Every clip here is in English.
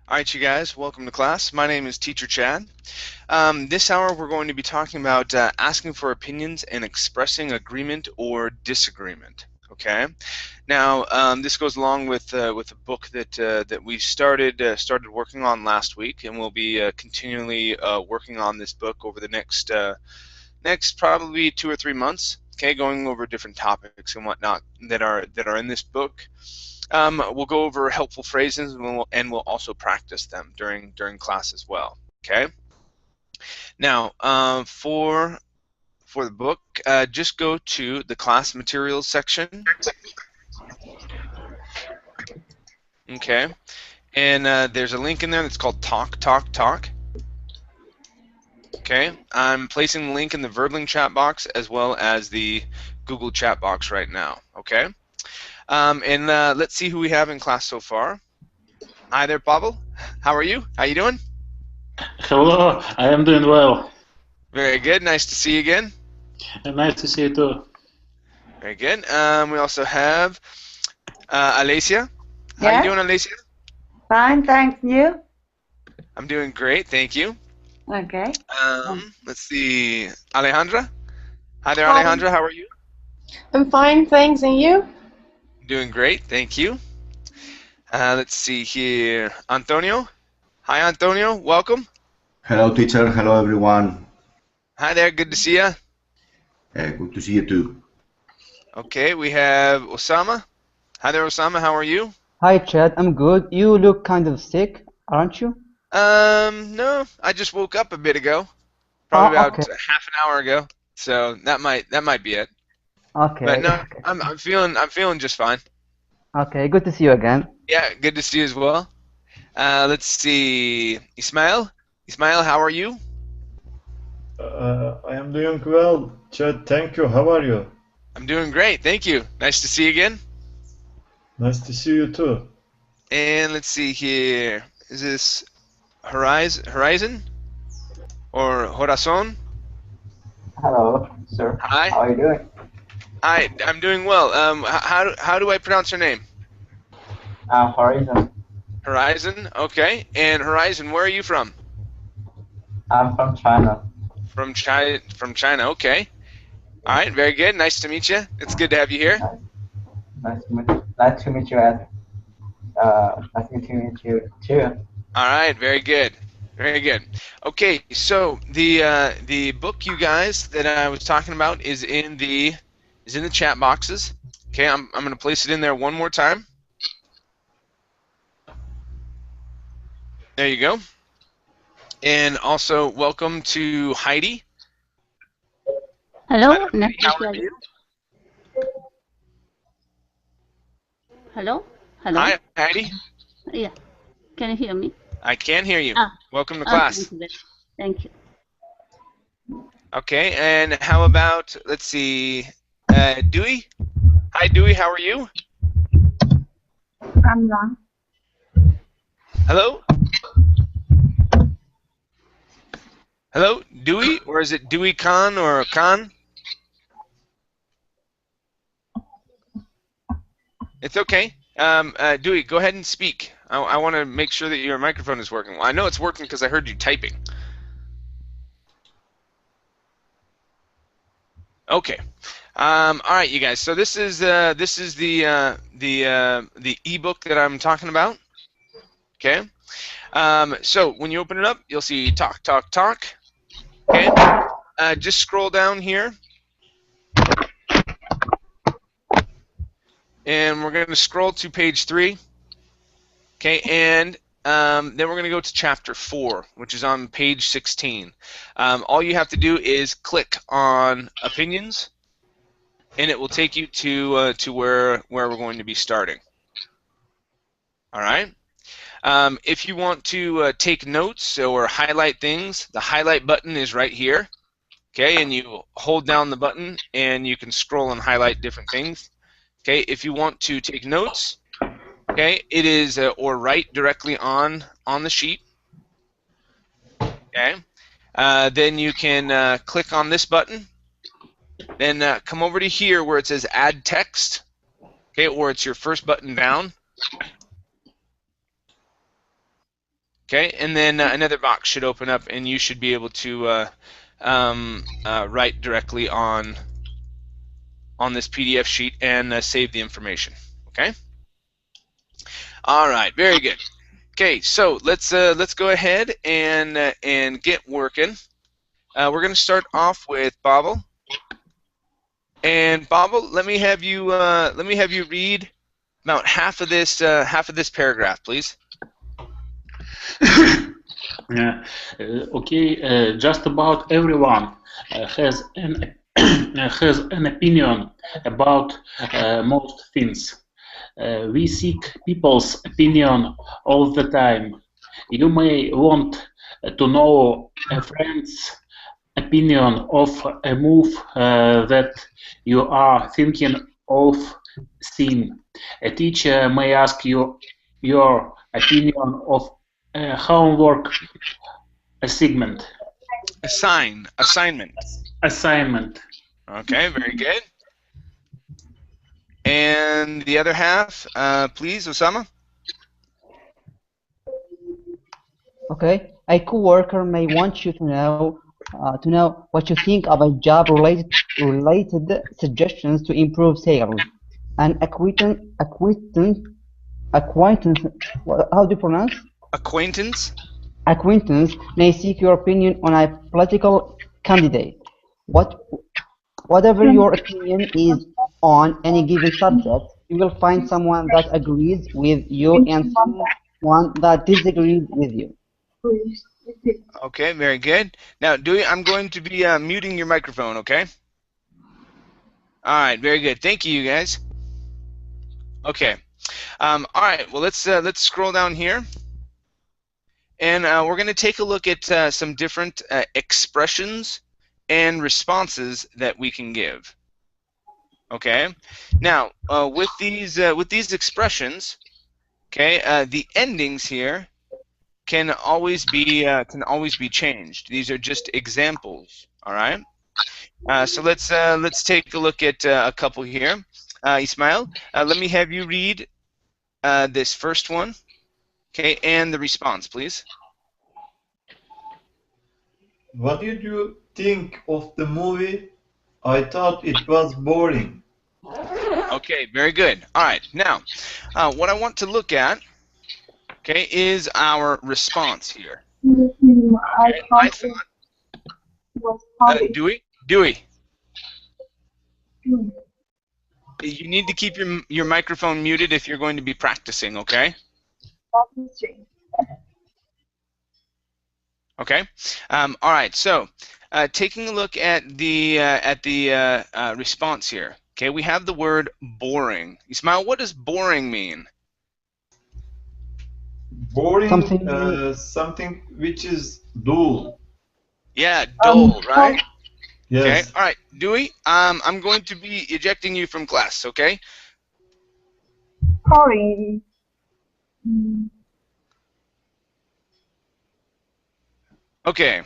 All right, you guys, welcome to class. My name is Teacher Chad. This hour we're going to be talking about asking for opinions and expressing agreement or disagreement. Okay. Now, this goes along with a book that we started working on last week, and we'll be continually working on this book over the next probably 2 or 3 months. Okay, going over different topics and whatnot that are in this book. We'll go over helpful phrases, and we'll also practice them during class as well. Okay. Now, for the book, just go to the class materials section. Okay, and there's a link in there that's called Talk, Talk, Talk. Okay, I'm placing the link in the Verbling chat box as well as the Google chat box right now. Okay, and let's see who we have in class so far. Hi there, Pavel. How are you? How you doing? Hello, I am doing well. Very good. Nice to see you again. And nice to see you too. Very good. We also have Alicia. How you Yeah, doing, Alicia? fine, thanks. You? I'm doing great, thank you. Okay. Let's see, Alejandra. Hi there, Hi, Alejandra. How are you? I'm fine, thanks. And you? Doing great, thank you. Let's see here, Antonio. Hi, Antonio. Welcome. Hello, teacher. Hello, everyone. Hi there. Good to see you. Good to see you too. Okay, we have Osama. Hi there, Osama. How are you? Hi Chad, I'm good. You look kind of sick, aren't you? No, I just woke up a bit ago, probably Oh, about okay, half an hour ago. So that might be it. But okay, no, I'm feeling just fine. okay. Good to see you again. Yeah, good to see you as well. Let's see, Ismail. Ismail, how are you? I am doing well, Chad. Thank you. How are you? I'm doing great, thank you. Nice to see you again. Nice to see you too. And let's see here. Is this Horizon or Horazon? Hello, sir. Hi. How are you doing? Hi. I'm doing well. How do I pronounce your name? Horizon. Horizon. Okay. And Horizon, where are you from? I'm from China. From China. From China. Okay. All right. Very good. Nice to meet you. It's good to have you here. Nice, nice to meet you. Nice to meet you too. All right, very good, very good. Okay, so the book, you guys, that I was talking about is in the chat boxes. Okay, I'm gonna place it in there one more time. There you go. And also, welcome to Heidi. Hello, Hi there, nice Heidi. to How hear are you. you? Hello, hello. Hi, Heidi. Yeah, can you hear me? I can hear you. Ah, Welcome to thank class. you. Thank you. Okay, and how about, let's see, Dewey? Hi, Dewey. How are you? I'm wrong. Hello? Hello, Dewey? Or is it Dewey Khan or Khan? It's okay. Dewey, go ahead and speak. I want to make sure that your microphone is working. Well, I know it's working because I heard you typing. Okay. All right, you guys. So this is the ebook that I'm talking about. Okay. So when you open it up, you'll see talk, talk, talk. Okay. Just scroll down here, and we're going to scroll to page 3. Okay, and then we're going to go to chapter 4, which is on page 16. All you have to do is click on opinions, and it will take you to where we're going to be starting. All right. If you want to take notes or highlight things, the highlight button is right here. Okay, and you hold down the button, and you can scroll and highlight different things. Okay, if you want to take notes, okay, it is or write directly on the sheet. Okay, then you can click on this button. Then come over to here where it says Add Text. Okay, or it's your first button down. Okay, and then another box should open up, and you should be able to write directly on this PDF sheet and save the information. Okay. All right. Very good. Okay, so let's go ahead and get working. We're going to start off with Babel. And Babel, let me have you read about half of this paragraph, please. Okay, just about everyone has an has an opinion about most things. We seek people's opinion all the time. You may want to know a friend's opinion of a move that you are thinking of seeing. A teacher may ask you your opinion of a homework assignment. Assignment. Okay, very good. And the other half, please, Osama. Okay, a coworker may want you to know what you think about job-related suggestions to improve sales. An acquaintance, how do you pronounce? Acquaintance may seek your opinion on a political candidate. Whatever your opinion is on any given subject, you will find someone that agrees with you and someone that disagrees with you. Okay, very good. Now, Dewey, I'm going to be muting your microphone, okay? All right, very good. Thank you, guys. Okay. All right. Well, let's scroll down here, and we're going to take a look at some different expressions and responses that we can give. Okay. Now, with these expressions, okay, the endings here can always be changed. These are just examples. All right. So let's take a look at a couple here. Ismail, let me have you read this first one, okay, and the response, please. What did you think of the movie? I thought it was boring. Okay, very good. All right, now what I want to look at, okay, is our response here. Okay, I thought, Dewey, you need to keep your microphone muted if you're going to be practicing, okay? Okay. All right. So, taking a look at the response here. Okay, we have the word boring. Ismail, what does boring mean? Boring, something which is dull. Yeah, dull, right? Yes. Okay. All right, Dewey. I'm going to be ejecting you from class. Okay. Boring. Okay.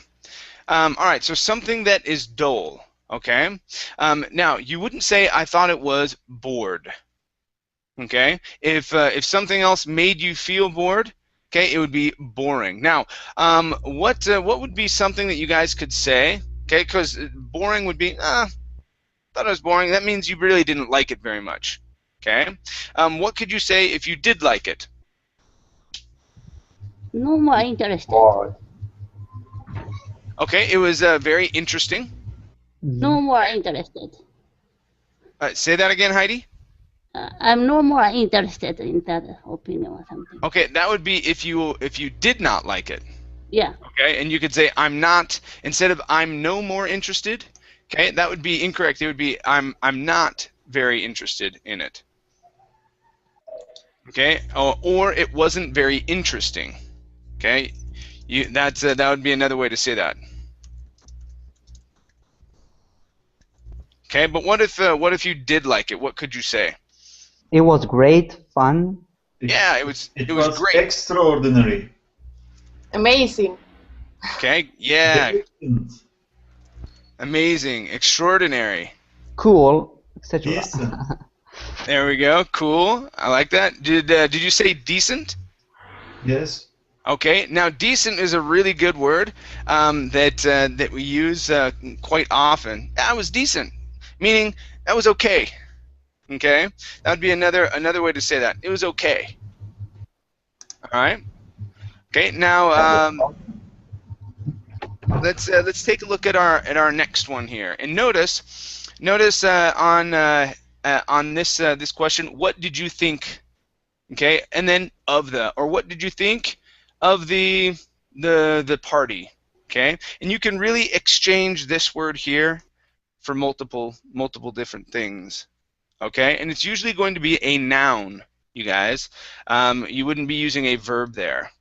All right. So something that is dull. Okay. Now you wouldn't say I thought it was bored. Okay. If something else made you feel bored, okay, it would be boring. Now, what would be something that you guys could say? Okay, because boring would be thought it was boring. That means you really didn't like it very much. Okay. What could you say if you did like it? No more interested. Okay, it was very interesting. No more interested. Say that again, Heidi. I'm no more interested in that opinion or something. Okay, that would be if you did not like it. Yeah. Okay, and you could say I'm not, instead of I'm no more interested. Okay, that would be incorrect. It would be I'm not very interested in it. Okay, or it wasn't very interesting. Okay, that would be another way to say that. Okay, but what if you did like it? What could you say? It was great, fun. Yeah, it was great. Extraordinary. Amazing. Okay, yeah. Amazing, extraordinary. Cool, etc. Decent. There we go. Cool. I like that. Did you say decent? Yes. Okay, now decent is a really good word that we use quite often. That was decent, meaning that was okay. Okay, that would be another way to say that. It was okay. All right. Okay, now let's take a look at our next one here, and notice on this question, what did you think? Okay, and then of the, or what did you think of the party? Okay, and you can really exchange this word here for multiple different things. Okay, and it's usually going to be a noun, you guys. You wouldn't be using a verb there.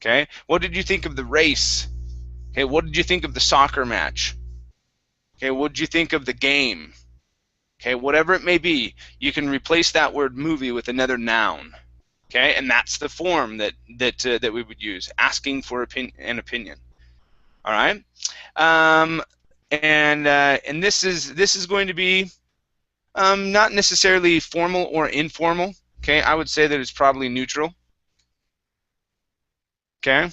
Okay, what did you think of the race? Okay, what did you think of the soccer match? Okay, what did you think of the game? Okay, whatever it may be, you can replace that word movie with another noun. Okay, and that's the form that we would use, asking for an opinion. All right, and this is going to be not necessarily formal or informal. Okay, I would say that it's probably neutral. Okay,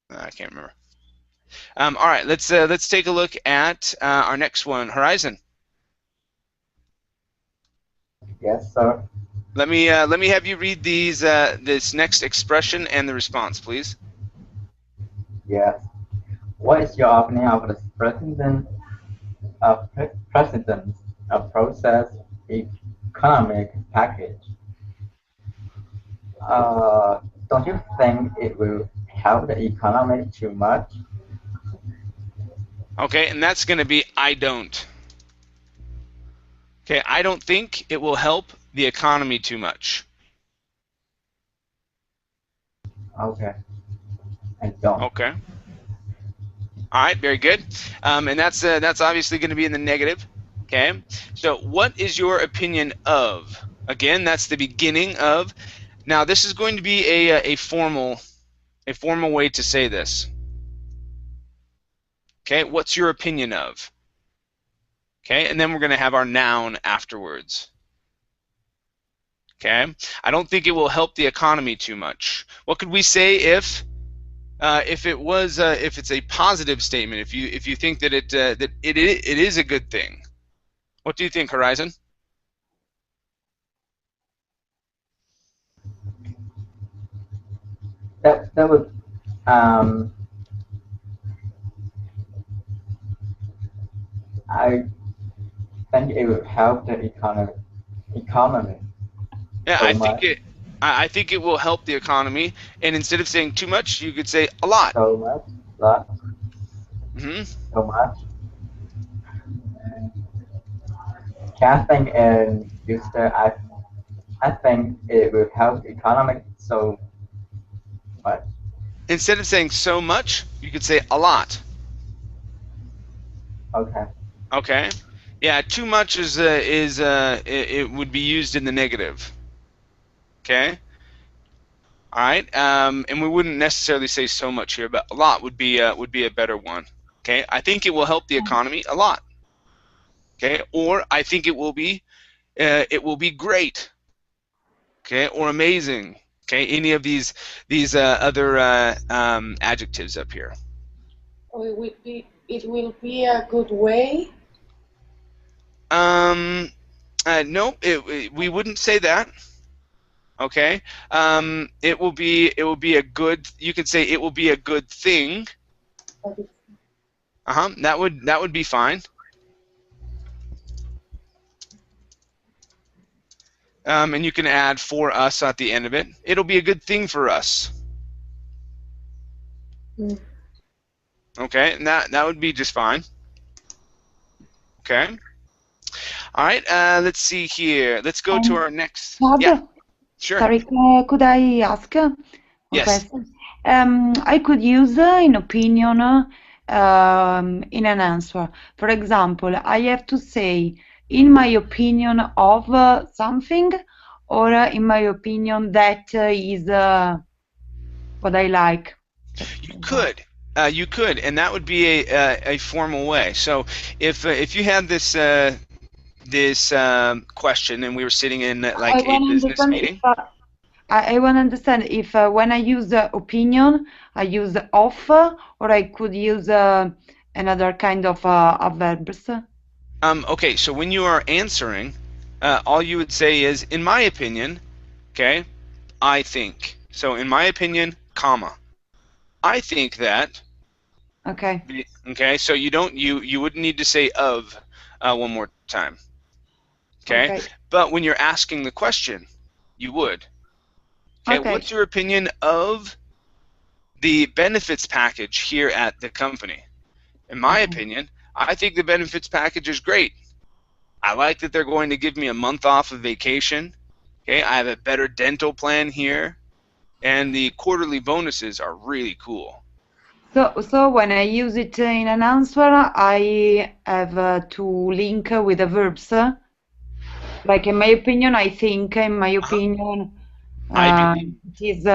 I can't remember. All right, let's take a look at our next one, Horizon. Yes, sir. Let me have you read this next expression and the response, please. Yes. What is your opinion of the president's process economic package? Don't you think it will help the economy too much? Okay, and that's going to be I don't. Okay, I don't think it will help the economy too much. Okay. I don't. Okay. All right, very good. And that's obviously going to be in the negative. Okay. So, what is your opinion of? Again, that's the beginning of. Now, this is going to be a formal way to say this. Okay. What's your opinion of? Okay, and then we're going to have our noun afterwards. Okay. I don't think it will help the economy too much. What could we say if it's a positive statement? If you think that it is a good thing, what do you think, Horizon? That would I think it would help the economy. Yeah, So I think it will help the economy. And instead of saying too much, you could say a lot. So much, lot. So much. Can't think and use the I think it will help the economy so much. Instead of saying so much, you could say a lot. Okay. Okay. Yeah, too much it would be used in the negative. Okay. All right. And we wouldn't necessarily say so much here, but a lot would be a better one. Okay. I think it will help the economy a lot. Okay. Or I think it will be great. Okay. Or amazing. Okay. Any of these other adjectives up here. It will be a good way. No, we wouldn't say that. Okay. It will be a good. You could say it will be a good thing. That would be fine. And you can add for us at the end of it. It'll be a good thing for us. Okay, and that would be just fine. Okay. All right. Let's see here. Let's go to our next. Bob, Yeah. Sure. Sorry, could I ask a Yes. question? I could use an opinion in an answer. For example, I have to say, in my opinion of something, or in my opinion that is what I like. You could. You could, and that would be a formal way. So if you had this question and we were sitting in like I a want to business understand meeting. I want to understand if when I use opinion, I use of, or I could use another kind of verbs. Okay, so when you are answering, all you would say is, in my opinion, okay, I think. So in my opinion, comma, I think that. Okay. Okay, so you wouldn't need to say of one more time. Okay? Okay. But when you're asking the question, you would. Okay, Okay. what's your opinion of the benefits package here at the company? In my opinion, I think the benefits package is great. I like that they're going to give me a month off of vacation. Okay, I have a better dental plan here, and the quarterly bonuses are really cool. So when I use it in an answer, I have to link with the verbs. Like in my opinion, I think. In my opinion, I believe. it is.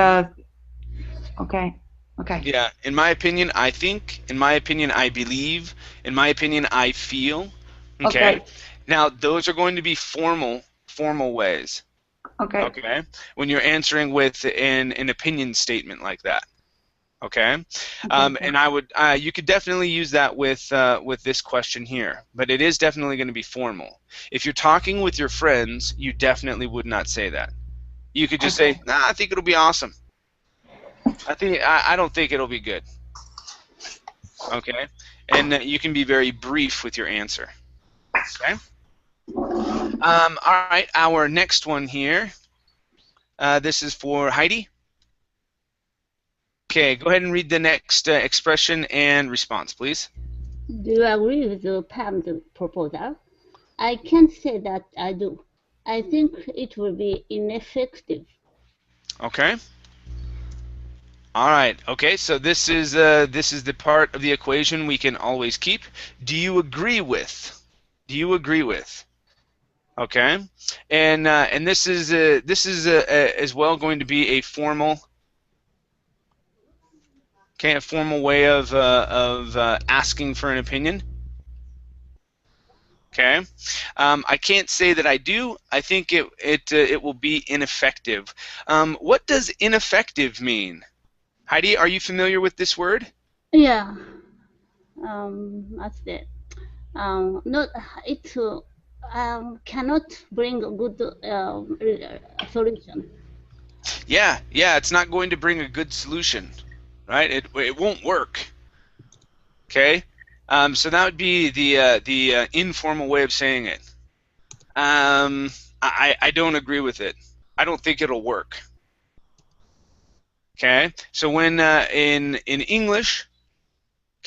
Okay. Okay. Yeah, in my opinion, I think. In my opinion, I believe. In my opinion, I feel. Okay. Okay. Now, those are going to be formal ways. Okay. Okay. When you're answering with an opinion statement like that. Okay. And I would you could definitely use that with this question here, but it is definitely going to be formal. If you're talking with your friends, you definitely would not say that. You could just say, "Nah, I think it'll be awesome." I don't think it'll be good. Okay, and you can be very brief with your answer. Okay. All right, our next one here. This is for Heidi. Okay, go ahead and read the next expression and response, please. Do you agree with Pam's proposal? I can't say that I do. I think it will be ineffective. Okay. All right. Okay. So this is the part of the equation we can always keep. Do you agree with? Do you agree with? Okay. And this is as well going to be a formal. Okay, a formal way of asking for an opinion. Okay. I can't say that I do. I think it will be ineffective. What does ineffective mean? Heidi, are you familiar with this word? Yeah. What's that? Not it cannot bring a good solution. Yeah, it's not going to bring a good solution, right? It won't work. Okay, so that would be the informal way of saying it. I don't agree with it. I don't think it'll work. Okay, so when in English,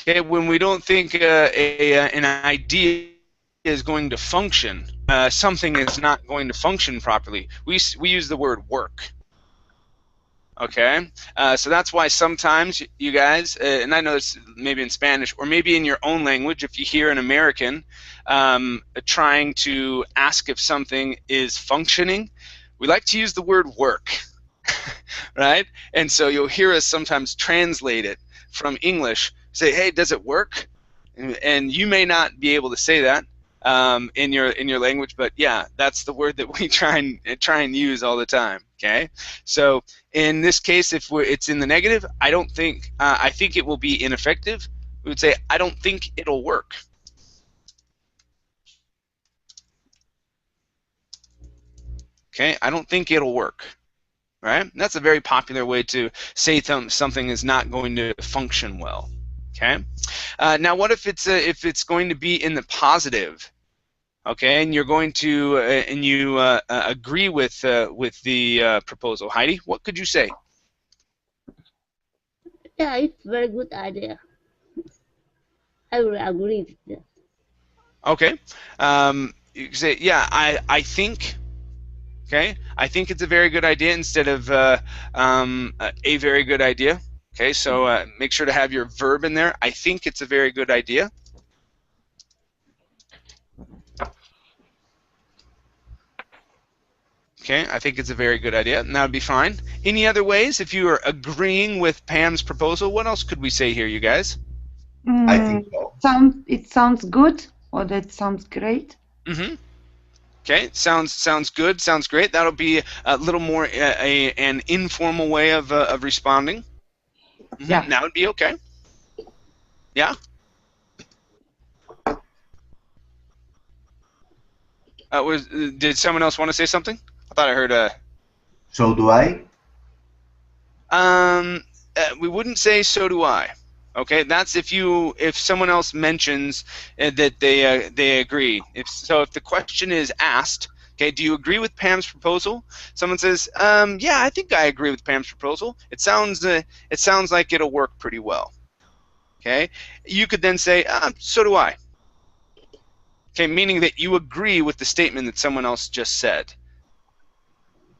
okay, when we don't think an idea is going to function, something is not going to function properly, we use the word work. Okay, so that's why sometimes you guys, and I know this maybe in Spanish or maybe in your own language, if you hear an American trying to ask if something is functioning, we like to use the word work, right? And so you'll hear us sometimes translate it from English, say, hey, does it work? And you may not be able to say that in your language, but yeah, that's the word that we try and use all the time. Okay, so in this case, if it's in the negative, I don't think. I think it will be ineffective. We would say, I don't think it'll work. Okay, I don't think it'll work. Right? That's a very popular way to say something is not going to function well. Okay. Now, what if it's going to be in the positive? Okay, and you're going to and you agree with the proposal. Heidi, what could you say? Yeah, it's a very good idea. I will agree with this. Okay, you can say, yeah, I think. Okay, I think it's a very good idea instead of a very good idea. Okay, so make sure to have your verb in there. I think it's a very good idea. Okay, I think it's a very good idea, and that would be fine. Any other ways, if you are agreeing with Pam's proposal, what else could we say here, you guys? I think so. It sounds good, or that sounds great. Mm-hmm. Okay, sounds good. Sounds great. That'll be a little more an informal way of responding. Yeah. That would be okay. Yeah. Did someone else want to say something? I thought I heard So do I. we wouldn't say so do I. Okay, that's if someone else mentions that they agree. If the question is asked, okay, do you agree with Pam's proposal? Someone says, yeah, I think I agree with Pam's proposal. It sounds like it'll work pretty well. Okay, you could then say, so do I. Okay, meaning that you agree with the statement that someone else just said.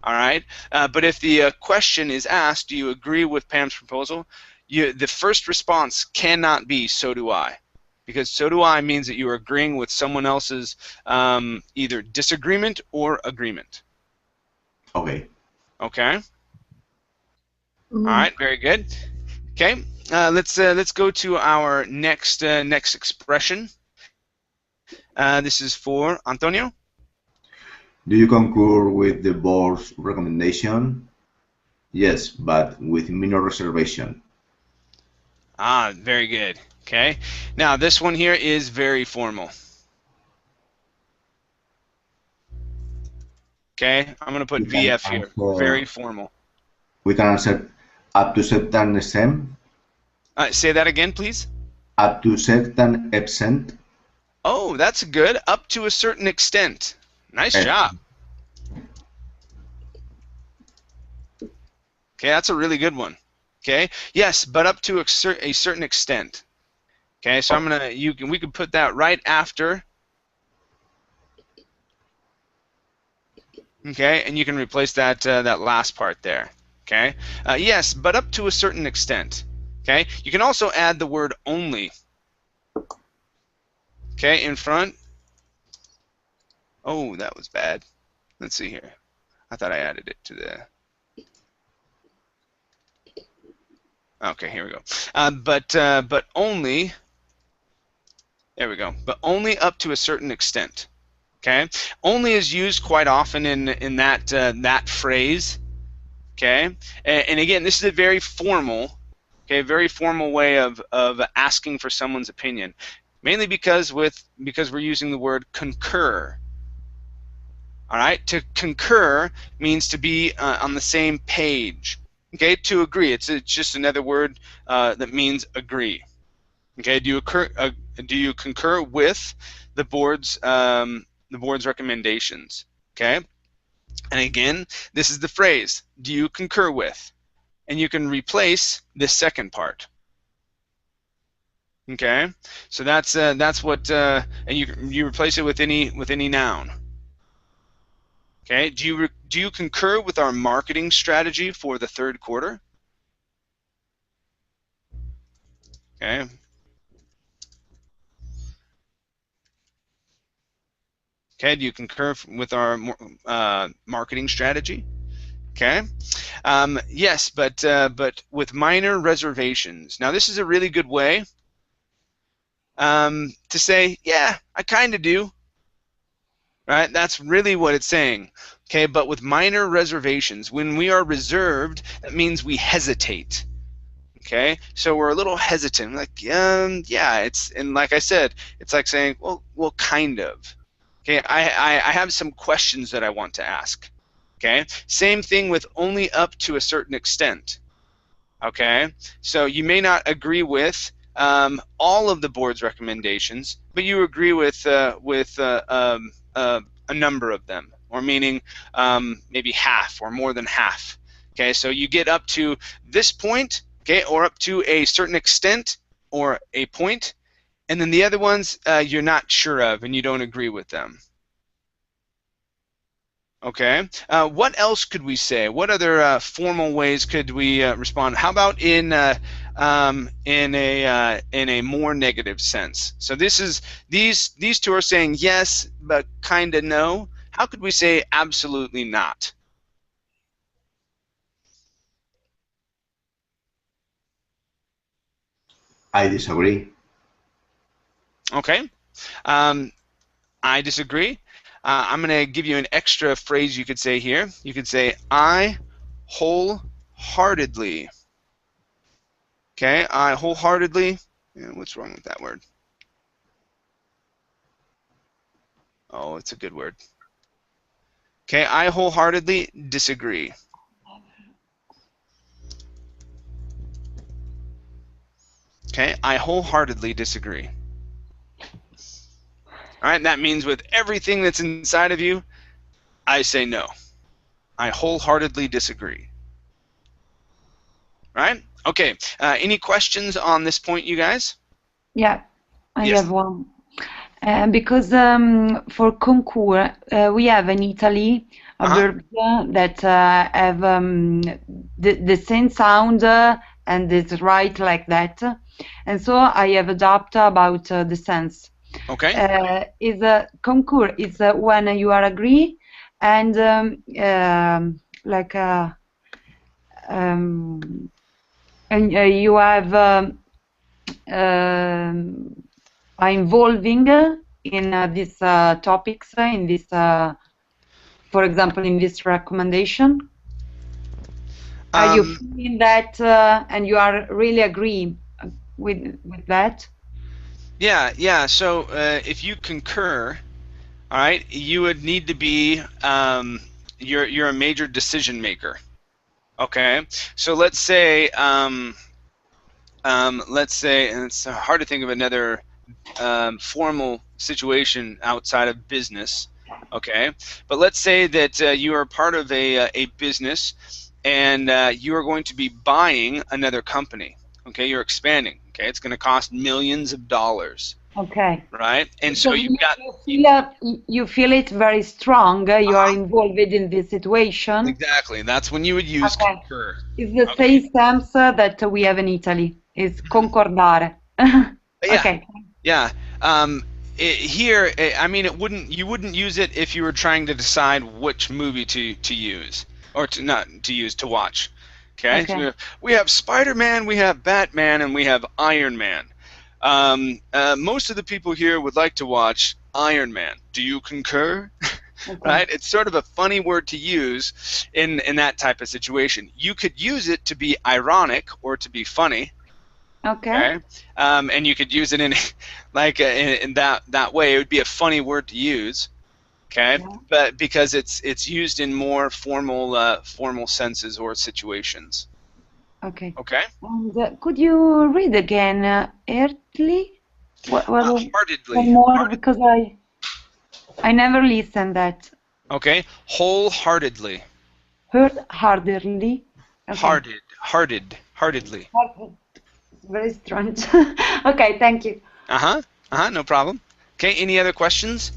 All right, but if the question is asked, do you agree with Pam's proposal? The first response cannot be so do I, because so do I means that you are agreeing with someone else's either disagreement or agreement. Okay. Okay. All right. Very good. Okay. Let's go to our next expression. This is for Antonio. Do you concur with the board's recommendation? Yes, but with minor reservation. Very good. Okay. Now this one here is very formal. Okay, I'm going to put VF here. Very formal. We can answer up to certain extent. Say that again, please. Up to certain extent. Oh, that's good. Up to a certain extent. Nice job. Okay, that's a really good one. Okay, yes, but up to a certain extent. Okay, so we can put that right after. Okay, and you can replace that that last part there. Okay, yes, but up to a certain extent. Okay, you can also add the word only. Okay, in front. Oh, that was bad. Let's see here. I thought I added it to the. Okay, here we go. But only. There we go. But only up to a certain extent. Okay, only is used quite often in that that phrase. Okay, and again, this is a very formal, very formal way of asking for someone's opinion, mainly because we're using the word concur. All right, to concur means to be on the same page. Okay, to agree, it's just another word that means agree. Okay, do you concur with the board's recommendations? Okay, and again, this is the phrase, do you concur with? And you can replace this second part. Okay, so that's what and you replace it with any noun. Okay, do you concur with our marketing strategy for the third quarter? Okay. Okay, do you concur with our marketing strategy? Okay. Yes, but with minor reservations. Now, this is a really good way to say, yeah, I kind of do. Right? That's really what it's saying. Okay, but with minor reservations. When we are reserved, that means we hesitate. Okay, so we're a little hesitant. Like, yeah, and like I said, it's like saying, well, kind of. Okay, I have some questions that I want to ask. Okay, same thing with only up to a certain extent. Okay, so you may not agree with all of the board's recommendations, but you agree with a number of them, or meaning maybe half or more than half. Okay, so you get up to this point, okay, or up to a certain extent or a point, and then the other ones you're not sure of and you don't agree with them. Okay. What else could we say? What other formal ways could we respond? How about in a more negative sense? So this is these two are saying yes, but kind of no. How could we say absolutely not? I disagree. Okay. I disagree. I'm going to give you an extra phrase you could say here. You could say, I wholeheartedly. Okay, I wholeheartedly. What's wrong with that word? Oh, it's a good word. Okay, I wholeheartedly disagree. Okay, I wholeheartedly disagree. All right, and that means with everything that's inside of you, I say no. I wholeheartedly disagree. Right? Okay. Any questions on this point, you guys? Yeah, I Yes. have one. Because for concours, we have in Italy a verb that have the same sound and it's right like that. And so I have adopted about the sense. Okay. Is a concours is when you are agree and like and you have are involving in these topics in this for example in this recommendation. Are you feeling that and you are really agree with that? Yeah. So if you concur, all right, you would need to be you're a major decision maker. Okay. So let's say and it's hard to think of another formal situation outside of business. Okay, but let's say that you are part of a business and you are going to be buying another company. Okay, you're expanding. Okay, it's going to cost millions of dollars. Okay. Right, and So so you've got. You feel it very strong. You are involved in this situation. Exactly. That's when you would use concur. It's the same sense that we have in Italy. It's concordare. Okay. Yeah. Here, I mean, you wouldn't use it if you were trying to decide which movie to use or to watch. Okay. So we have Spider-Man, we have Batman, and we have Iron Man. Most of the people here would like to watch Iron Man. Do you concur? Right? It's sort of a funny word to use in that type of situation. You could use it to be ironic or to be funny. Okay. And you could use it in like in that way. It would be a funny word to use. Okay. Yeah. But because it's used in more formal senses or situations. Okay. Okay. And could you read again, Earthly? Heartedly. One more because I never listened that. Okay. Wholeheartedly. Heartedly. Okay. Heartedly. Very strange. Okay, thank you. No problem. Okay, any other questions?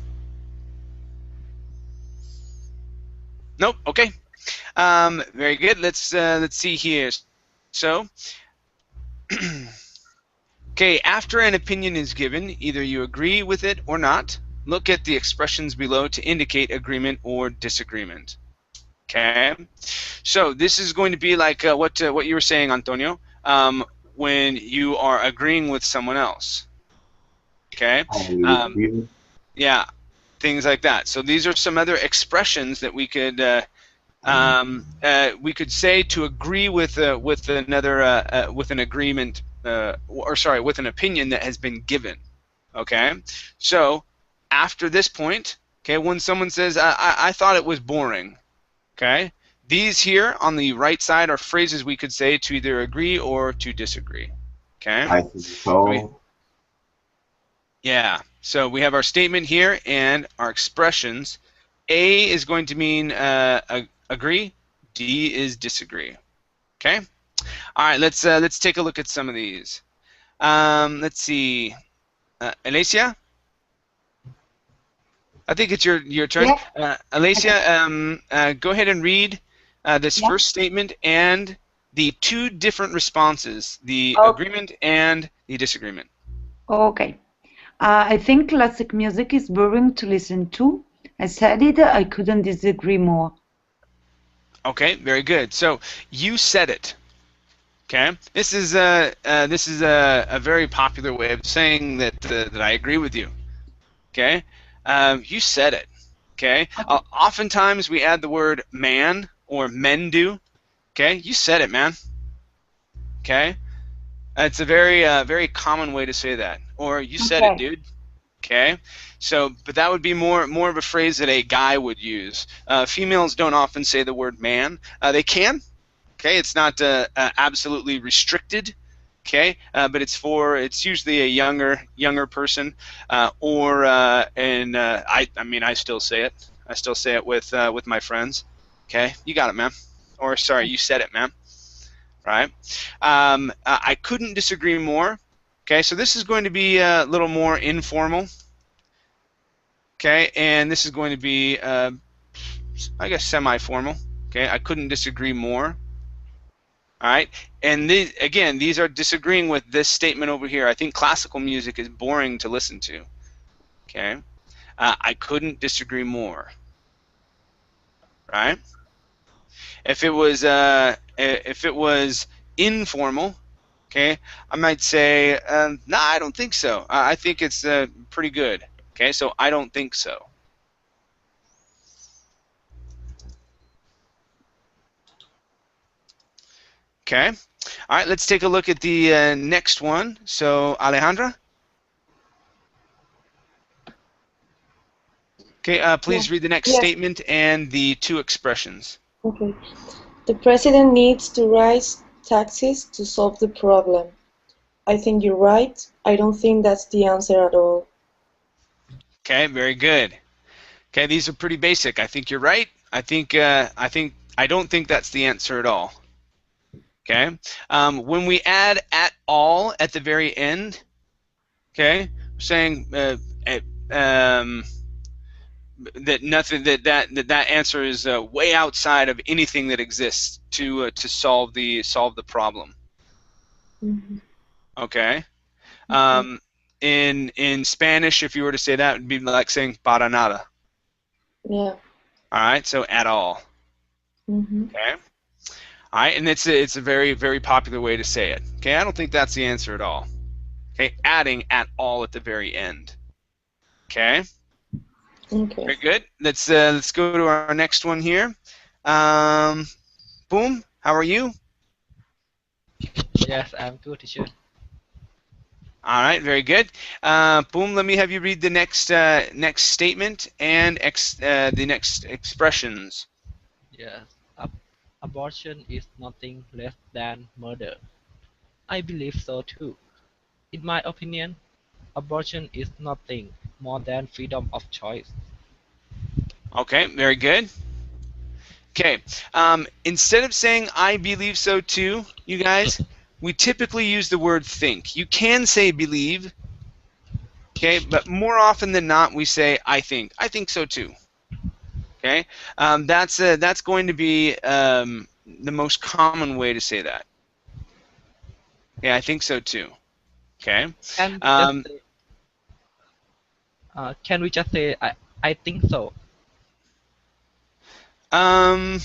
Nope. Okay. Very good. Let's see here. So, okay, after an opinion is given, either you agree with it or not. Look at the expressions below to indicate agreement or disagreement. Okay. So this is going to be like what you were saying, Antonio. When you are agreeing with someone else. Okay? Yeah, things like that. So these are some other expressions that we could say to agree with another with an agreement with an opinion that has been given. Okay? So after this point, okay, when someone says I thought it was boring, okay? These here on the right side are phrases we could say to either agree or to disagree. Okay? I think so. Yeah. So we have our statement here and our expressions. A is going to mean agree. D is disagree. Okay? All right, let's take a look at some of these. Let's see. Alicia? I think it's your turn. Yeah. Alicia, go ahead and read this first statement and the two different responses, the agreement and the disagreement. Okay. I think classic music is boring to listen to. I said it, I couldn't disagree more. Okay, very good. So you said it. Okay, this is a very popular way of saying that I agree with you. Okay, you said it. Okay. Oftentimes we add the word man or men do. Okay. You said it, man. Okay. It's a very very common way to say that. Or you said it, Okay. dude. Okay. So, but that would be more of a phrase that a guy would use. Females don't often say the word man. They can. Okay. It's not absolutely restricted. Okay, but it's usually a younger person, I mean I still say it. I still say it with my friends. Okay, you got it, man. Or sorry, you said it, man. Right. I couldn't disagree more. Okay, so this is going to be a little more informal. Okay, and this is going to be I guess semi-formal. Okay, I couldn't disagree more. All right, and again, these are disagreeing with this statement over here. I think classical music is boring to listen to. Okay, I couldn't disagree more. Right? If it was informal, okay, I might say, nah, I don't think so. I think it's pretty good. Okay, so I don't think so. Okay. All right, let's take a look at the next one. So, Alejandra? Okay, please read the next statement and the two expressions. Okay. The president needs to raise taxes to solve the problem. I think you're right. I don't think that's the answer at all. Okay, very good. Okay, these are pretty basic. I think you're right. I don't think that's the answer at all. Okay, when we add at all at the very end, okay, we're saying that nothing that answer is way outside of anything that exists to solve the problem. Mm-hmm. Okay. In Spanish, if you were to say that, it would be like saying para nada. Yeah. All right, so at all. Mm-hmm. Okay. All right, and it's a very, very popular way to say it. Okay, I don't think that's the answer at all. Okay, adding at all at the very end. Okay. Okay. Very good. Let's go to our next one here. Boom. How are you? Yes, I'm good, teacher. All right, very good. Boom. Let me have you read the next statement and the next expressions. Yes, abortion is nothing less than murder. I believe so too. In my opinion, abortion is nothing more than freedom of choice. Okay, very good. Okay, instead of saying I believe so too, you guys, we typically use the word think. You can say believe, okay, but more often than not we say I think. I think so too. Okay, that's going to be the most common way to say that. Yeah, I think so too. Okay. Can we just say I think so? No,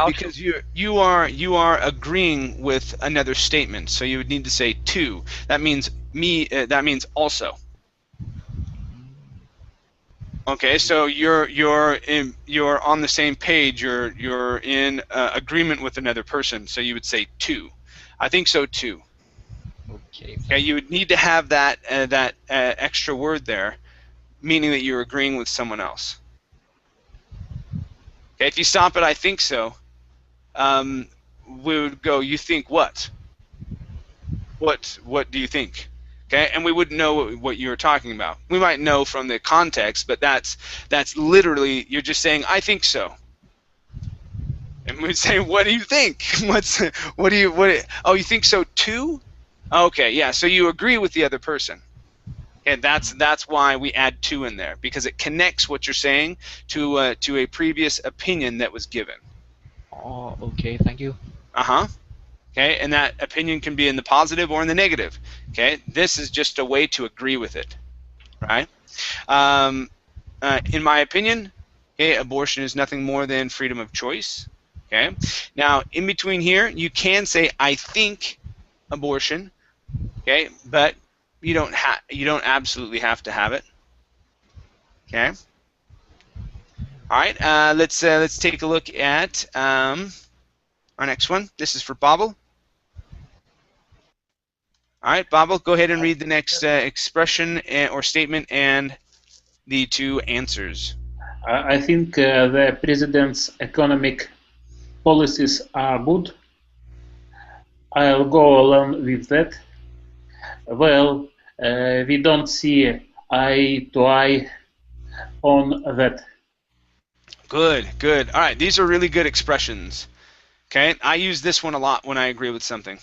because you are agreeing with another statement, so you would need to say to. That means me. That means also. Okay, so you're on the same page. You're in agreement with another person, so you would say to. I think so too. Okay. Okay, you would need to have that extra word there, meaning that you're agreeing with someone else. Okay, if you stop at I think so, we would go, you think what? What do you think? Okay, and we wouldn't know what you were talking about. We might know from the context, but that's literally, you're just saying, I think so. And we'd say, what do you think? Oh, you think so too? Okay, yeah, so you agree with the other person. And that's why we add to in there, because it connects what you're saying to a previous opinion that was given. Oh, okay, thank you. Uh-huh. Okay, and that opinion can be in the positive or in the negative. Okay, this is just a way to agree with it, right? In my opinion, okay, abortion is nothing more than freedom of choice. Okay, now in between here, you can say I think abortion. Okay, but you don't absolutely have to have it. Okay. All right, let's take a look at our next one. This is for Babel. All right, Babel, go ahead and read the next expression or statement and the two answers. I think the president's economic policies are good. I'll go along with that. Well, we don't see eye to eye on that. Good, good. All right, these are really good expressions. Okay, I use this one a lot when I agree with something.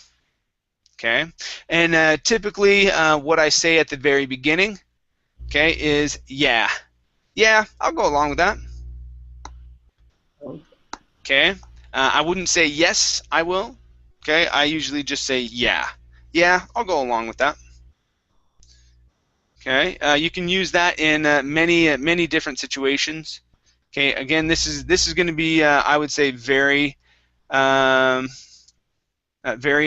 Okay, and typically what I say at the very beginning, okay, is yeah. Yeah, I'll go along with that. Okay, I wouldn't say yes, I will. Okay, I usually just say yeah. Yeah, I'll go along with that. Okay, you can use that in many different situations. Okay, again, this is going to be I would say very very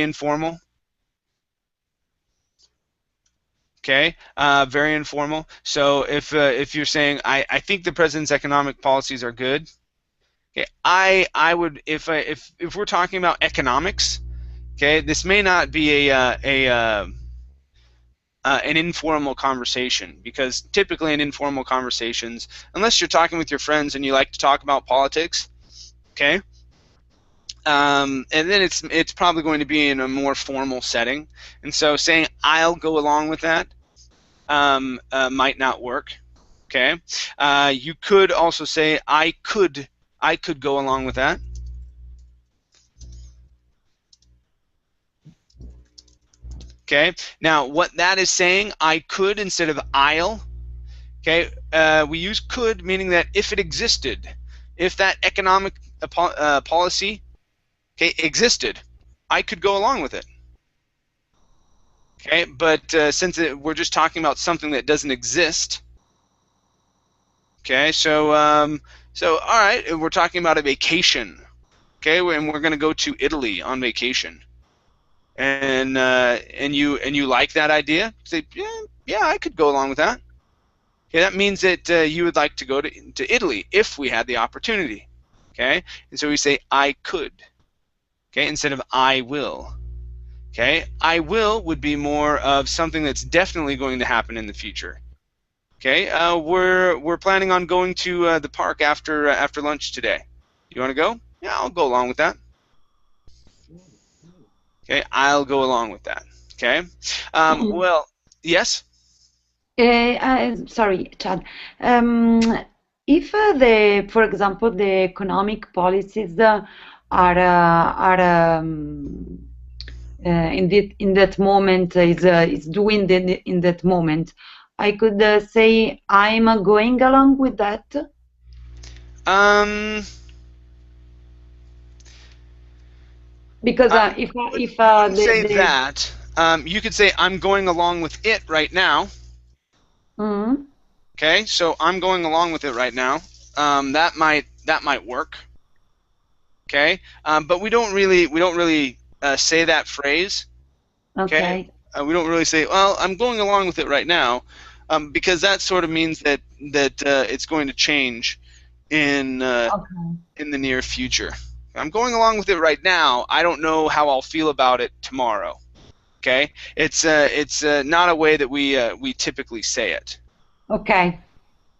informal. Okay, very informal. So if you're saying I think the president's economic policies are good. Okay, I would if we're talking about economics. Okay, this may not be an informal conversation, because typically in informal conversations, unless you're talking with your friends and you like to talk about politics, okay, and then it's probably going to be in a more formal setting, and so saying I'll go along with that might not work. Okay, you could also say I could go along with that. Okay, now what that is saying, I could instead of I'll. Okay, we use could, meaning that if it existed, if that economic policy, okay, existed, I could go along with it. Okay, but since we're just talking about something that doesn't exist, okay, so all right, we're talking about a vacation, okay, and we're going to go to Italy on vacation, and you like that idea, say yeah, I could go along with that. Okay, that means that you would like to go to Italy if we had the opportunity. Okay, and so we say I could. Okay, instead of I will. Okay, I will would be more of something that's definitely going to happen in the future. Okay, we're planning on going to the park after lunch today. You want to go? Yeah, I'll go along with that. Okay, I'll go along with that. Okay, well, yes. Sorry, Chad. If for example, the economic policies are in that moment is doing in that moment, I could say I'm going along with that. Because if say that, you could say I'm going along with it right now. Mm-hmm. Okay, so I'm going along with it right now. That might work. Okay, but we don't really say that phrase. Okay, we don't really say, well, I'm going along with it right now, because that sort of means that it's going to change in the near future. I'm going along with it right now. I don't know how I'll feel about it tomorrow. Okay, it's not a way that we typically say it. Okay.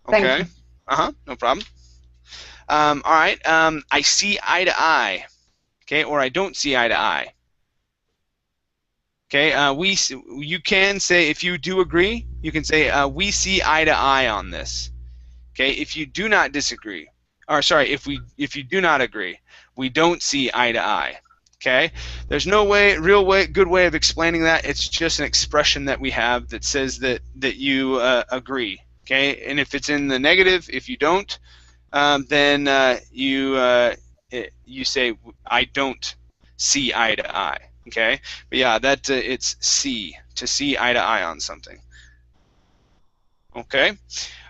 Thank you. No problem. All right. I see eye to eye. Okay, or I don't see eye to eye. Okay. You can say, if you do agree, you can say we see eye to eye on this. Okay. If you do not disagree, or sorry, if you do not agree, we don't see eye to eye. Okay. There's no good way of explaining that. It's just an expression that we have that says that you agree. Okay. And if it's in the negative, if you don't, then you say I don't see eye to eye. Okay, but yeah, that it's to see eye to eye on something. Okay,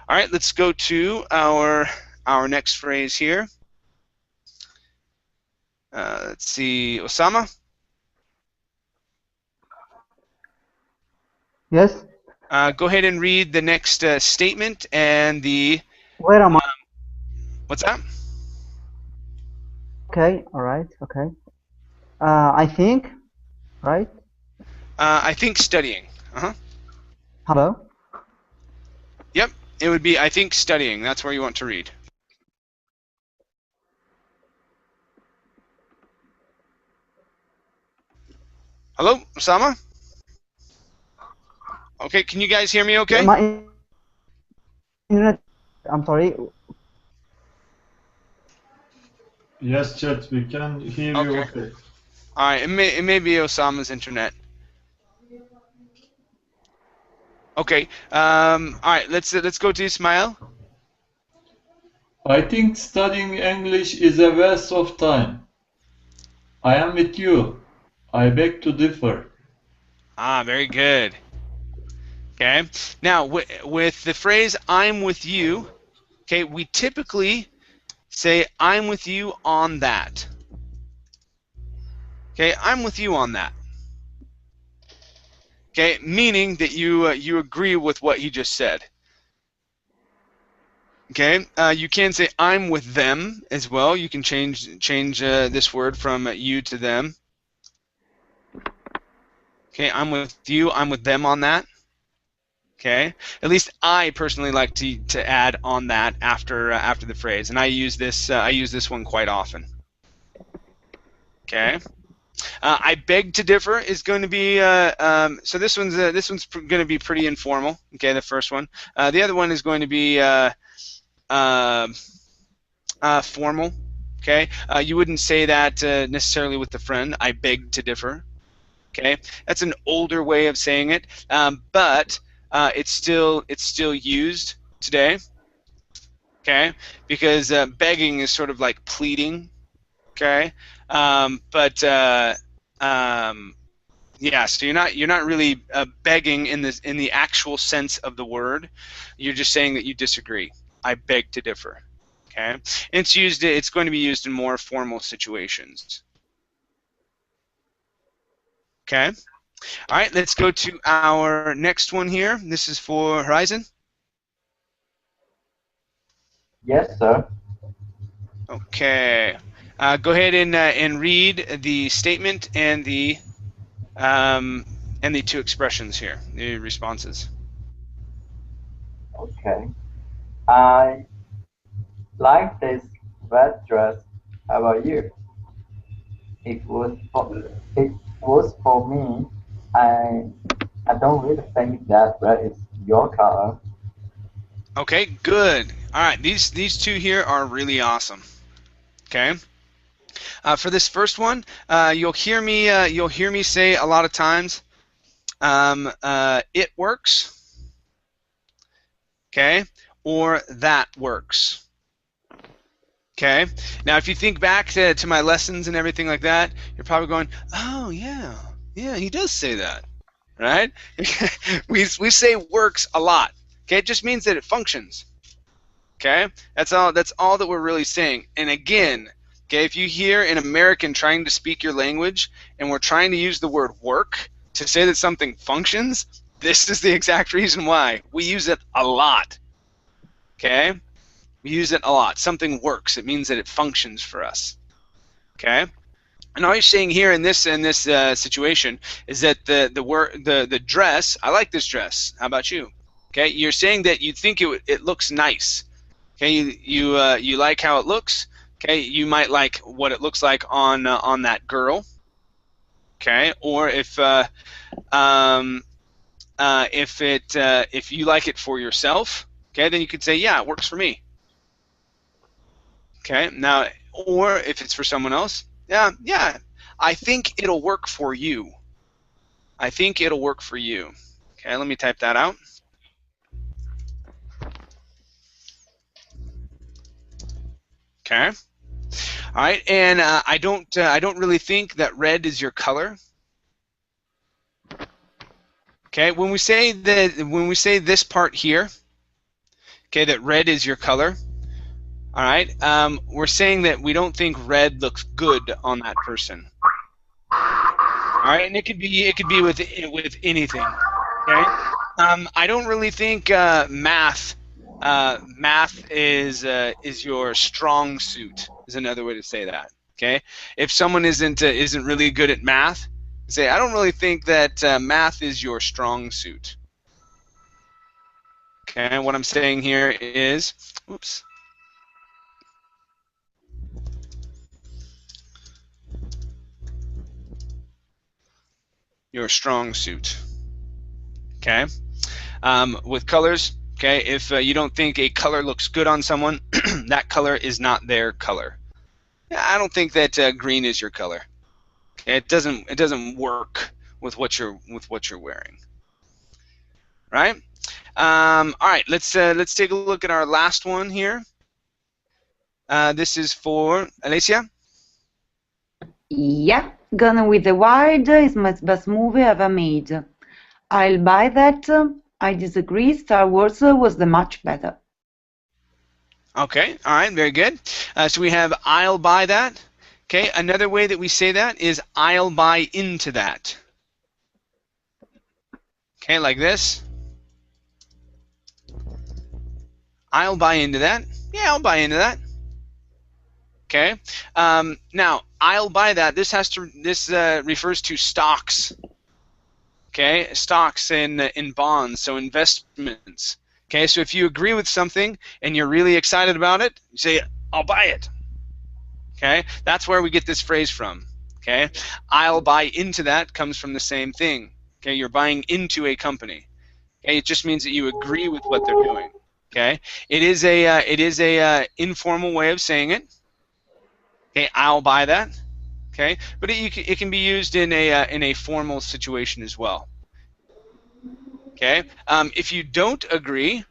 all right. Let's go to our next phrase here. Let's see, Osama. Yes. Go ahead and read the next statement and the. Where am I? What's that? Okay, all right, okay. I think, right? I think studying. Hello? Yep, it would be I think studying. That's where you want to read. Hello, Osama? Okay, can you guys hear me okay? My internet, I'm sorry. Yes, chat, we can hear you Okay. okay. All right, it may be Osama's internet. Okay. All right, let's go to Ismail. I think studying English is a waste of time. I am with you. I beg to differ. Ah, very good. Okay. Now, with the phrase "I'm with you," okay, we typically say "I'm with you on that." Okay, I'm with you on that. Okay, meaning that you agree with what he just said. Okay, you can say I'm with them as well. You can change this word from you to them. Okay, I'm with you. I'm with them on that. Okay, at least I personally like to add on that after the phrase, and I use this one quite often. Okay, I beg to differ is going to be so this one's going to be pretty informal. Okay, the first one. The other one is going to be formal. Okay, you wouldn't say that necessarily with a friend. I beg to differ. Okay, that's an older way of saying it, but it's still used today. Okay, because begging is sort of like pleading. Okay, but yeah, so you're not really begging in the actual sense of the word. You're just saying that you disagree. I beg to differ. Okay, and it's going to be used in more formal situations. Okay. All right, let's go to our next one here. This is for Horizon. Yes, sir. Okay. Go ahead and read the statement and the two expressions here, the responses. Okay. I like this red dress. How about you? It was for me. I I don't really think that red is your color. Okay, good. All right, these two here are really awesome. Okay. For this first one, you'll hear me say a lot of times, it works. Okay, or that works. Okay. Now, if you think back to my lessons and everything like that, you're probably going, "Oh yeah, he does say that, right?" we say works a lot. Okay, it just means that it functions. Okay, that's all that we're really saying. And again, okay, if you hear an American trying to speak your language and we're trying to use the word work to say that something functions, this is the exact reason why we use it a lot. Okay. We use it a lot. Something works. It means that it functions for us. Okay. And all you're saying here in this situation is that the dress. I like this dress. How about you? Okay. You're saying that you think it looks nice. Okay. You like how it looks. Okay. You might like what it looks like on that girl. Okay. Or if you like it for yourself. Okay. Then you could say, yeah, it works for me. Okay, now, or if it's for someone else, yeah, I think it'll work for you. I think it'll work for you. Okay, let me type that out. Okay. All right, and I don't really think that red is your color. Okay, when we say this part here, okay, that red is your color. All right, we're saying that we don't think red looks good on that person. All right, and it could be with anything. Okay, I don't really think math math is your strong suit. Is another way to say that. Okay. If someone isn't really good at math, say I don't really think that math is your strong suit. Okay. What I'm saying here is, oops. Your strong suit. Okay. With colors, okay, if you don't think a color looks good on someone, that color is not their color. I don't think that green is your color. Okay, it doesn't work with what you're wearing. Right? All right. Let's take a look at our last one here. This is for Alicia. Yeah, Gone with the Wild is my best movie ever made. I'll buy that. I disagree. Star Wars was the much better. Okay. All right. Very good. So we have I'll buy that. Okay. Another way that we say that is I'll buy into that. Okay, like this. I'll buy into that. Yeah, I'll buy into that. Okay. Now, I'll buy that. This refers to stocks. Okay, stocks in bonds, so investments. Okay, so if you agree with something and you're really excited about it, you say, I'll buy it. Okay, that's where we get this phrase from. Okay, I'll buy into that comes from the same thing. Okay, you're buying into a company. Okay, it just means that you agree with what they're doing. Okay, it is a informal way of saying it. Okay, I'll buy that. Okay, but it can be used in a formal situation as well. Okay, if you don't agree,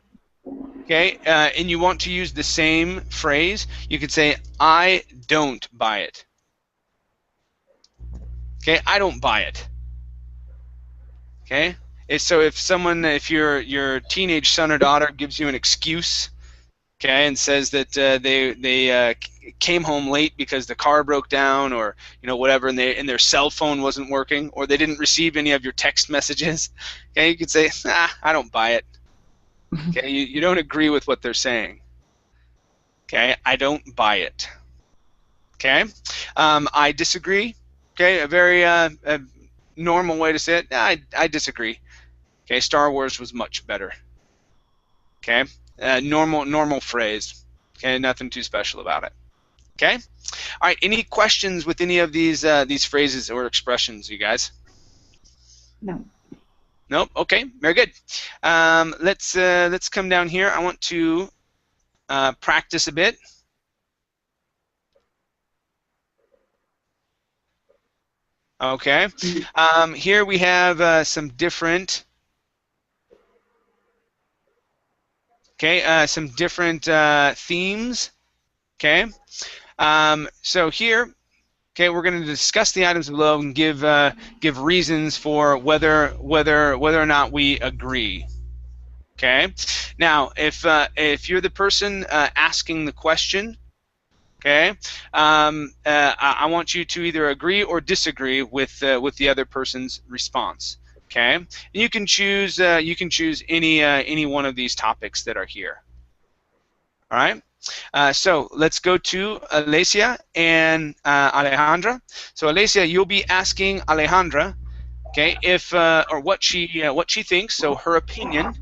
okay, and you want to use the same phrase, you could say I don't buy it. Okay, I don't buy it. Okay, so if your teenage son or daughter gives you an excuse, okay, and says that they came home late because the car broke down, or whatever, and their cell phone wasn't working, or they didn't receive any of your text messages, okay, you could say, I don't buy it. Okay, you don't agree with what they're saying. Okay, I don't buy it. Okay, I disagree. Okay, a very normal way to say it. I disagree. Okay, Star Wars was much better. Okay, normal phrase. Okay, nothing too special about it. Okay, all right. Any questions with any of these phrases or expressions, you guys? No. Nope. Okay, very good. Let's come down here. I want to practice a bit. Okay. Here we have some different. Okay, some different themes. Okay. So here, okay, we're going to discuss the items below and give reasons for whether or not we agree. Okay. Now, if you're the person asking the question, okay, I want you to either agree or disagree with the other person's response. Okay. And you can choose any one of these topics that are here. All right. So let's go to Alicia and Alejandra. So Alicia, you'll be asking Alejandra, okay, if or what she thinks. So her opinion.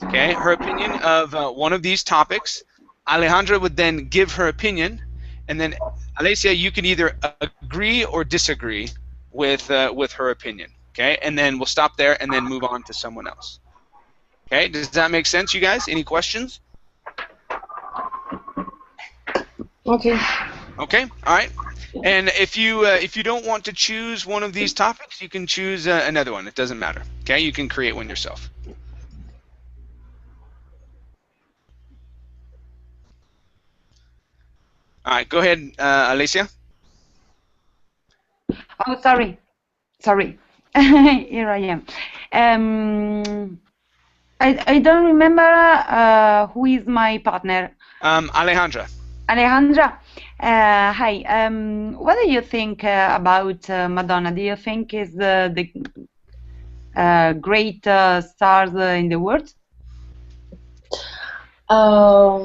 Okay, her opinion of one of these topics. Alejandra would then give her opinion, and then Alicia, you can either agree or disagree with her opinion. Okay, and then we'll stop there and then move on to someone else. Okay, does that make sense, you guys? Any questions? Okay. Okay, all right. And if you don't want to choose one of these topics, you can choose another one. It doesn't matter. Okay, you can create one yourself. All right, go ahead, Alicia. Oh, sorry. Here I am. I don't remember who is my partner. Alejandra. Alejandra. Hi. What do you think about Madonna? Do you think is the great stars in the world? Um,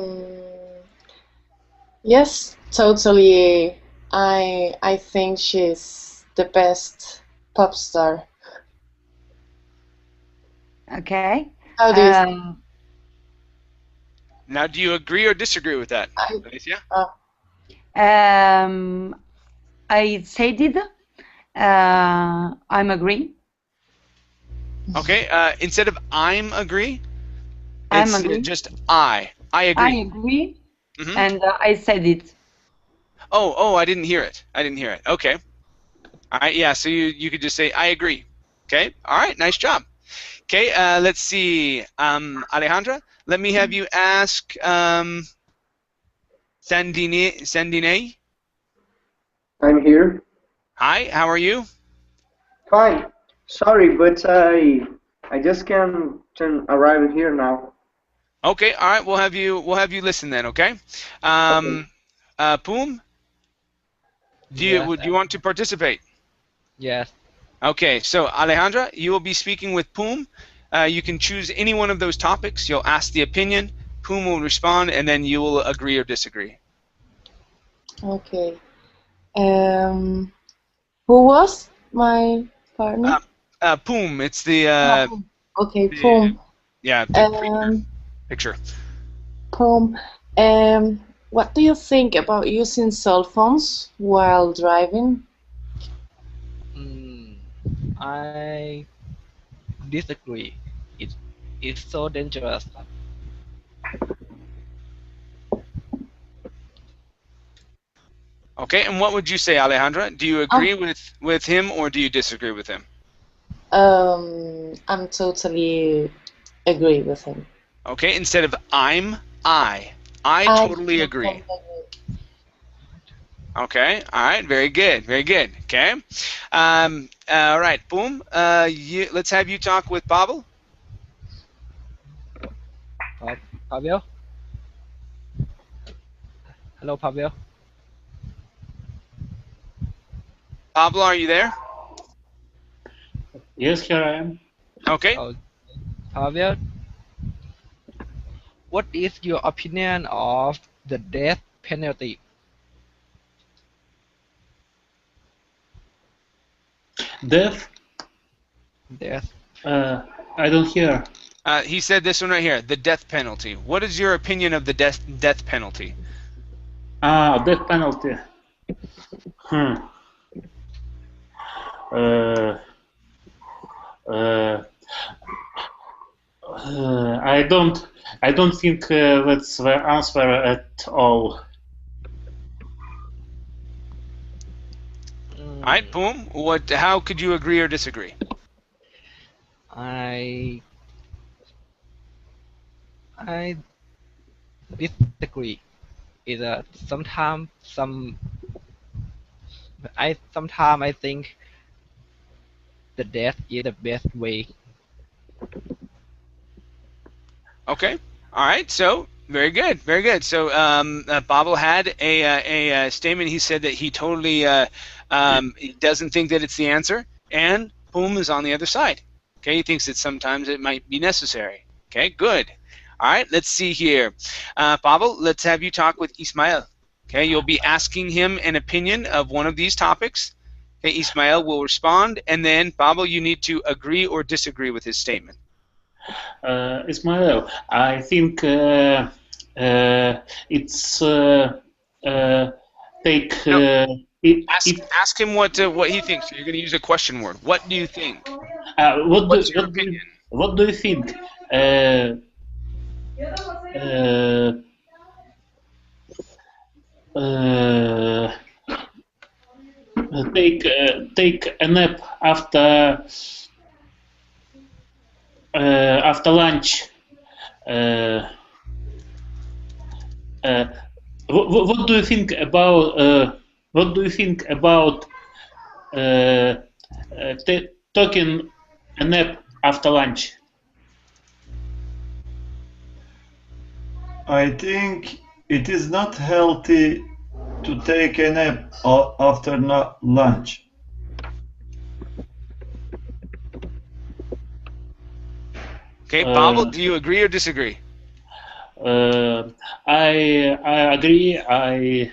yes, totally. I think she's the best pop star. Okay. How do you think? Now, do you agree or disagree with that, Alicia? I said it. I'm agree. Okay. Instead of I'm agree, I'm it's agree. just I agree. I agree, Mhm. and I said it. Oh, I didn't hear it. I didn't hear it. Okay. All right. Yeah. So you could just say I agree. Okay. All right. Nice job. Okay. Let's see. Alejandra, let me have you ask Sandine. I'm here. Hi. How are you? Fine. Sorry, but I just can't arrive here now. Okay. All right. We'll have you listen then. Okay. Poom, Yes, do you want to participate? yes. Okay, so Alejandra, you will be speaking with Poom. You can choose any one of those topics. You'll ask the opinion. Poom will respond, and then you will agree or disagree. Okay. Who was my partner? Poom, it's the Okay, Pom. picture. Pom. What do you think about using cell phones while driving? I disagree. It is so dangerous. Okay, and what would you say, Alejandra? Do you agree with him or do you disagree with him? I'm totally agree with him. Okay, instead of I totally agree. Okay, all right, very good, very good. Okay, all right, Poom. Let's have you talk with Pavel. Pavel? Hello, Pavel. Pablo, are you there? Yes, here I am. Okay. Pavel, what is your opinion of the death penalty? Death? Death. I don't hear. He said this one right here, the death penalty. What is your opinion of the death penalty? Death penalty. I don't think that's the answer at all. All right, Poom. How could you agree or disagree? I disagree. Is that sometimes I think the death is the best way. Okay. All right. So very good, very good. So Pavel had a statement. He said that he totally he doesn't think that it's the answer, and Poom is on the other side. Okay, he thinks that sometimes it might be necessary. Okay, good. All right, let's see here. Pavel, let's have you talk with Ismael. Okay, you'll be asking him an opinion of one of these topics. Okay, Ismael will respond, and then Pavel, you need to agree or disagree with his statement. Ismail, I think it's take. Ask him what he thinks. You're going to use a question word. What do you think? What's your opinion? What do you think? Take a nap after lunch. What do you think about taking a nap after lunch? I think it is not healthy to take a nap after lunch. Okay, Pavel, do you agree or disagree? I agree. I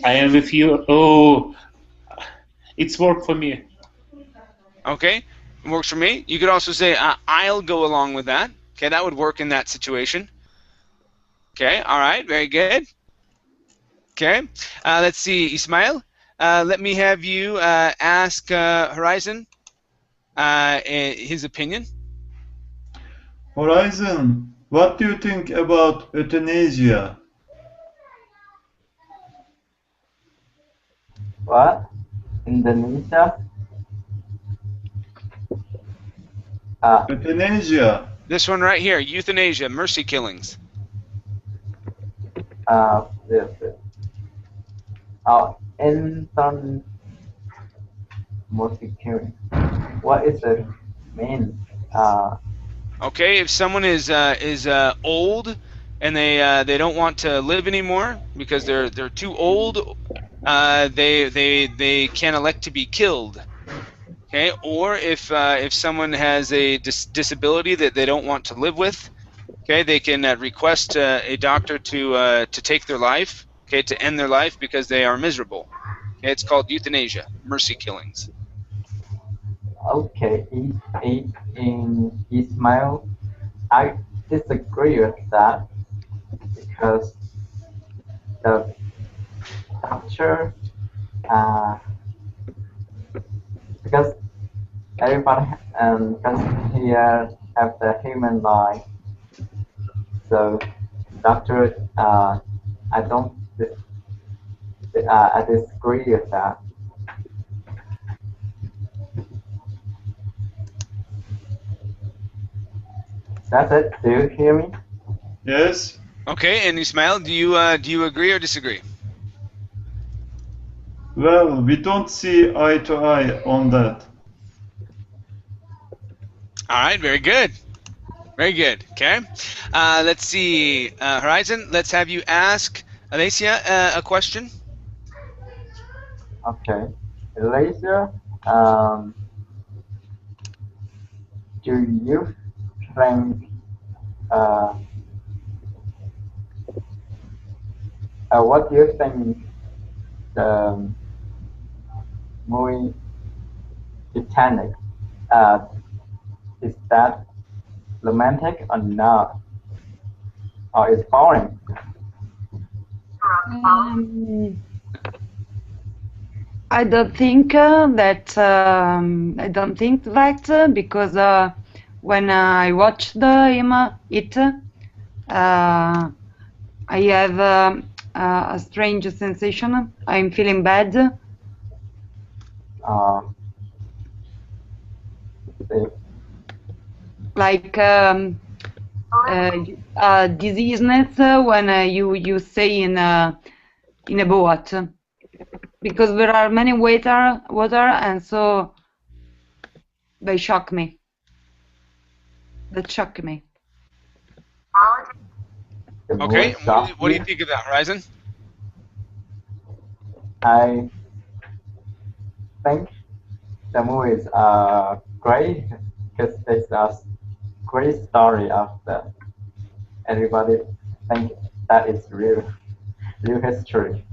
am with you. Oh, it's work for me. Okay, it works for me. You could also say, I'll go along with that. Okay, that would work in that situation. Okay, all right, very good. Okay, let's see, Ismail. Let me have you ask Horizon his opinion. Horizon, what do you think about euthanasia? What? Indonesia? Euthanasia. This one right here, euthanasia, mercy killings. Yes. Anton mercy killing. What is it mean? Okay, if someone is old and they don't want to live anymore because they're too old, they can elect to be killed. Okay, or if someone has a disability that they don't want to live with, okay, they can request a doctor to take their life, okay, to end their life because they are miserable. Okay, it's called euthanasia, mercy killings. Okay, in Ismail, I disagree with that because the doctor, because everybody because here have the human life, so doctor, I don't, I disagree with that. That's it. Do you hear me? Yes. Okay, and Ismail, do you agree or disagree? Well, we don't see eye to eye on that. All right, very good. Very good. Okay. Let's see. Horizon, let's have you ask Alicia a question. Okay. Laser, do you think, what do you think the movie Titanic, is that romantic or not? Or is boring? I don't think that because when I watched it, I have a strange sensation. I'm feeling bad. Like diseaseness when you stay in a boat, because there are many water and so they shock me. That shock me. Okay. What do you think of that, Horizon? I think the movie is great because it's a great story of the everybody think that is real history.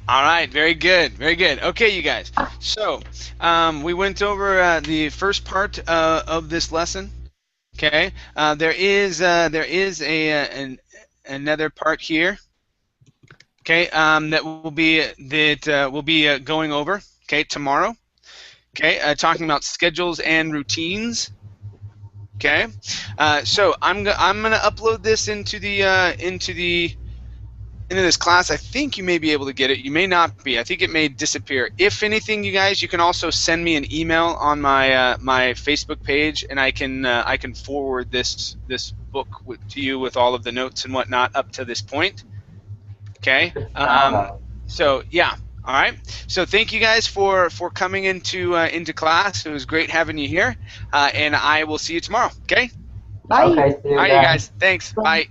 All right, very good, very good. Okay, you guys. So we went over the first part of this lesson. Okay, there is another part here. Okay, that will be going over. Okay, tomorrow. Okay, talking about schedules and routines. Okay, so I'm gonna upload this into this class. I think you may be able to get it. You may not be. I think it may disappear. If anything, you guys, you can also send me an email on my my Facebook page, and I can forward this book to you with all of the notes and whatnot up to this point. Okay. So yeah. All right. So thank you guys for coming into class. It was great having you here, and I will see you tomorrow. Okay. Bye. Okay. See you All right, you guys. Thanks. Bye.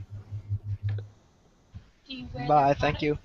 Bye. Thank you.